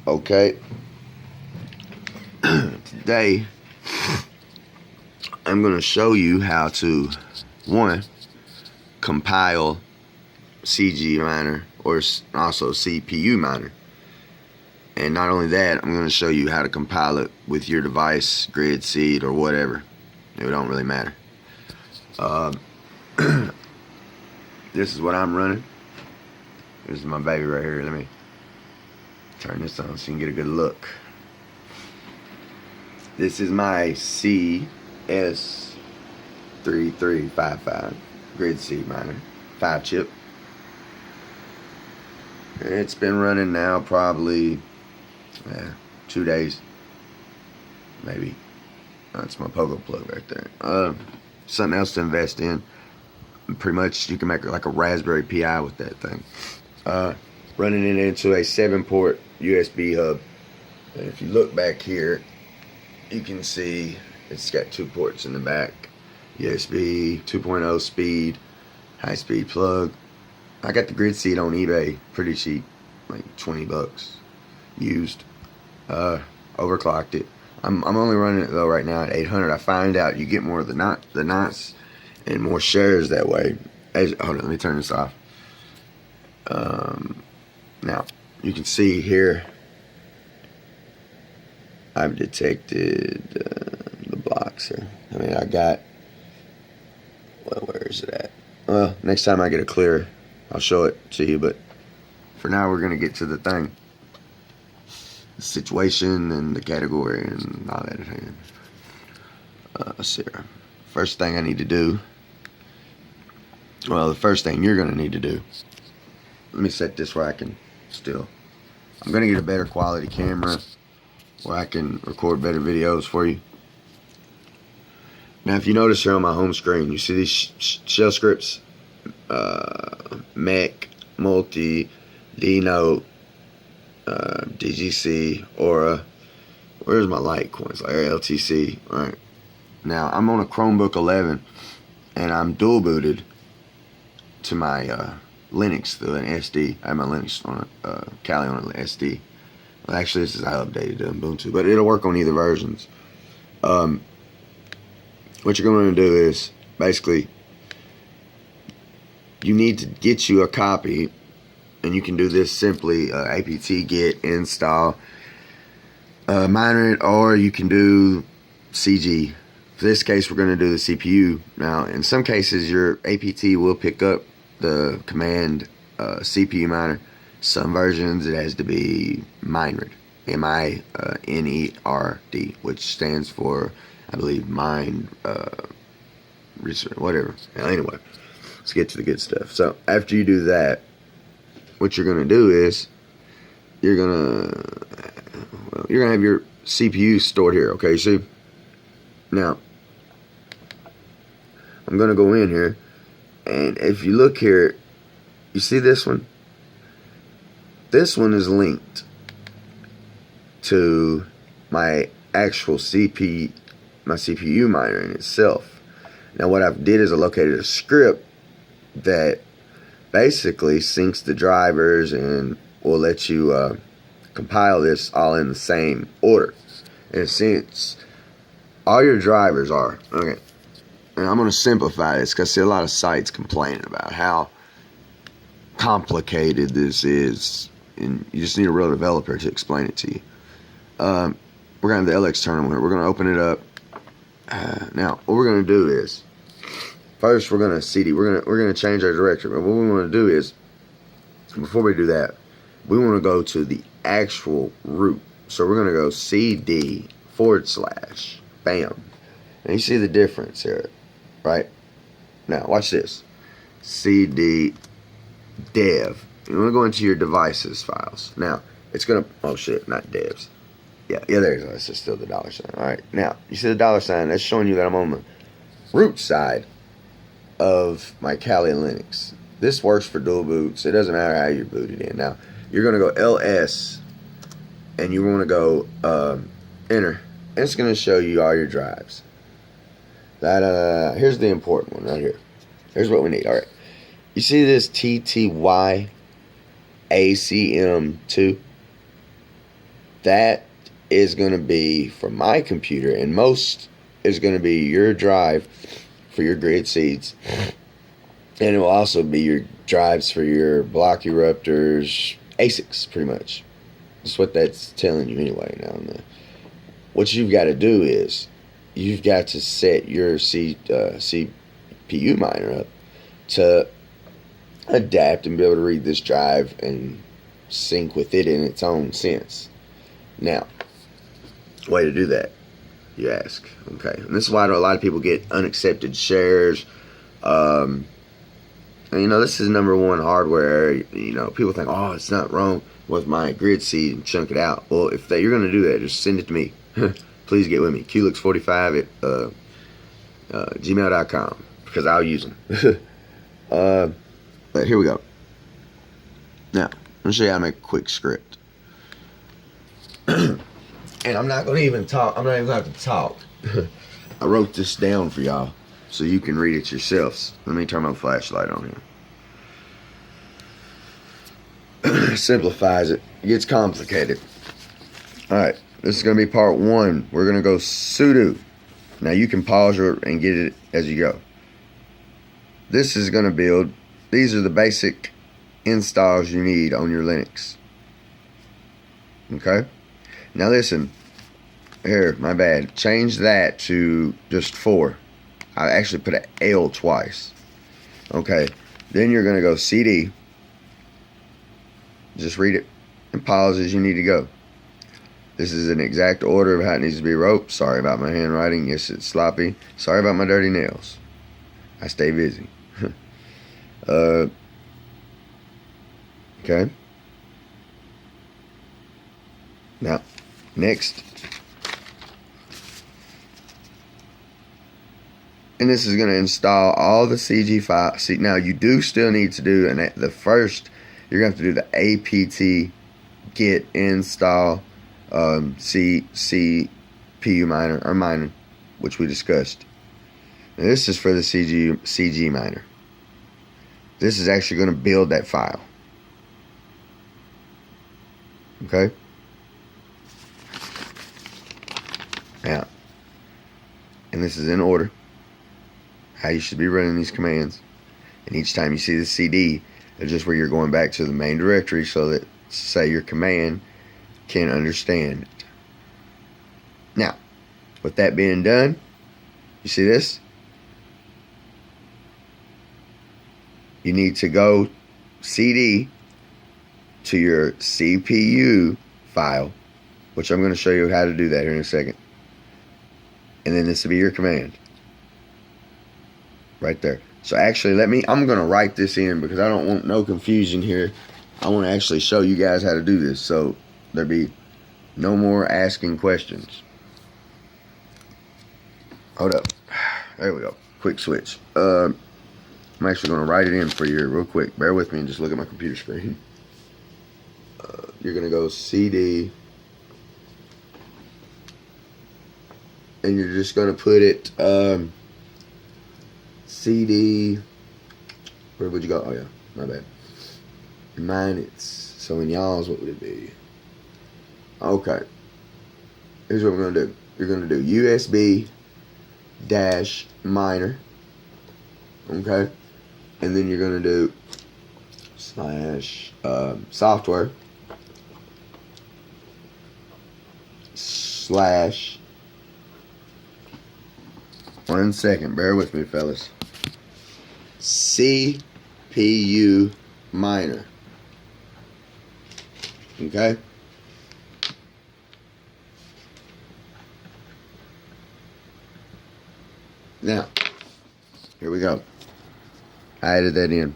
Okay. Today, I'm going to show you how to, one, compile CG miner or also CPU miner. And not only that, I'm going to show you how to compile it with your device, Gridseed or whatever. It don't really matter. This is what I'm running. This is my baby right here. Let me turn this on so you can get a good look. This is my CS3355 Gridseed miner, 5 chip. And it's been running now probably 2 days, maybe. That's my pogo plug right there. Something else to invest in. Pretty much you can make like a Raspberry Pi with that thing. Running it into a 7-port USB hub. And if you look back here, you can see it's got 2 ports in the back. USB 2.0 speed, high speed plug. I got the Gridseed on eBay, pretty cheap, like 20 bucks used. Overclocked it. I'm only running it though right now at 800. I find out you get more of the knots and more shares that way. Hold on, let me turn this off. Now you can see here I've detected the blocks here. I mean, I got, well, where is it at? Well, next time I get a clear, I'll show it to you, but for now we're going to get to the thing. The situation and the category and all that at hand. Let's see here. First thing I need to do, well, the first thing you're going to need to do, let me set this where I can still, I'm going to get a better quality camera where I can record better videos for you. Now, if you notice here on my home screen, you see these shell scripts, Mech, Multi, D-Note, DGC, Aura. Where's my Litecoins? Like LTC. All right. Now I'm on a Chromebook 11, and I'm dual booted to my Linux through an SD. I have my Linux on Kali on an SD. Well, actually, this is how I updated to Ubuntu, but it'll work on either versions. What you're going to do is basically you need to get you a copy. And you can do this simply, apt get install miner it, or you can do CG. For this case, we're going to do the CPU. Now, in some cases, your apt will pick up the command CPU miner. Some versions, it has to be minered, M-I-N-E-R-D, which stands for, I believe, mine research, whatever. Anyway, let's get to the good stuff. So after you do that, what you're going to do is you're going to have your CPU stored here. Okay, see? Now, I'm going to go in here, and if you look here, you see this one? This one is linked to my actual CPU miner in itself. Now, what I did is I located a script that basically syncs the drivers and will let you compile this all in the same order. In a sense, all your drivers are, okay, and I'm going to simplify this because I see a lot of sites complaining about how complicated this is, and you just need a real developer to explain it to you. We're going to have the LX terminal here. We're going to open it up. Now, what we're going to do is, first, we're gonna CD. We're gonna change our directory. But what we want to do is, before we do that, we want to go to the actual root. So we're gonna go CD / bam, and you see the difference here, right? Now watch this. CD dev. You want to go into your devices files. Now it's gonna. Oh shit, not devs. Yeah, there you go. It's just still the $sign. All right. Now you see the $sign. That's showing you that I'm on the root side of my Kali Linux. This works for dual boots. It doesn't matter how you're booted in. Now you're going to go LS and you want to go enter, and it's going to show you all your drives. That here's the important one right here. Here's what we need. All right, you see this TTY ACM2? that is going to be for my computer, and most is going to be your drive for your Gridseeds, and it will also be your drives for your block eruptors, Asics, pretty much. That's what that's telling you anyway. Now, what you've got to do is you've got to set your CPU miner up to adapt and be able to read this drive and sync with it in its own sense. Now, way to do that, you ask. Okay, and this is why a lot of people get unaccepted shares. And, this is number one hardware. People think, oh, it's not wrong with my Gridseed and chunk it out. Well, if you're going to do that, just send it to me. Please get with me. QLux45 at gmail.com, because I'll use them. But here we go. Now, I'm going to show you how to make a quick script. And I'm not going to even talk. I'm not even going to have to talk. I wrote this down for y'all so you can read it yourselves. Let me turn my flashlight on here. Simplifies it. It gets complicated. Alright, this is going to be part one. We're going to go sudo. Now you can pause it and get it as you go. This is going to build. These are the basic installs you need on your Linux. Okay? Now listen. Here, my bad. Change that to just 4. I actually put an L twice. Okay. Then you're going to go CD. Just read it and pause as you need to go. This is an exact order of how it needs to be wrote. Sorry about my handwriting. Yes, it's sloppy. Sorry about my dirty nails. I stay busy. Okay. Now, next. And this is going to install all the CG files. See, now you do still need to do, and the first, you're going to have to do the apt get install CPU miner, or miner, which we discussed. Now, this is for the CG miner. This is actually going to build that file. Okay? Now, and this is in order, how you should be running these commands. And each time you see the CD, it's just where you're going back to the main directory so that, say, your command can understand it. Now, with that being done, you see this? You need to go CD to your CPU file, which I'm going to show you how to do that here in a second. And then this will be your command. Right there. So actually, I'm going to write this in because I don't want no confusion here. I want to actually show you guys how to do this, so there'll be no more asking questions. Hold up. There we go. Quick switch. I'm actually going to write it in for you real quick. Bear with me and just look at my computer screen. You're going to go CD. And you're just going to put it CD. Where would you go? Oh, yeah. My bad. In mine, so in y'all's, what would it be? Okay. Here's what we're going to do. You're going to do USB dash miner. Okay. And then you're going to do slash software slash, 1 second, bear with me, fellas, CPU miner. Okay. Now, here we go. I added that in.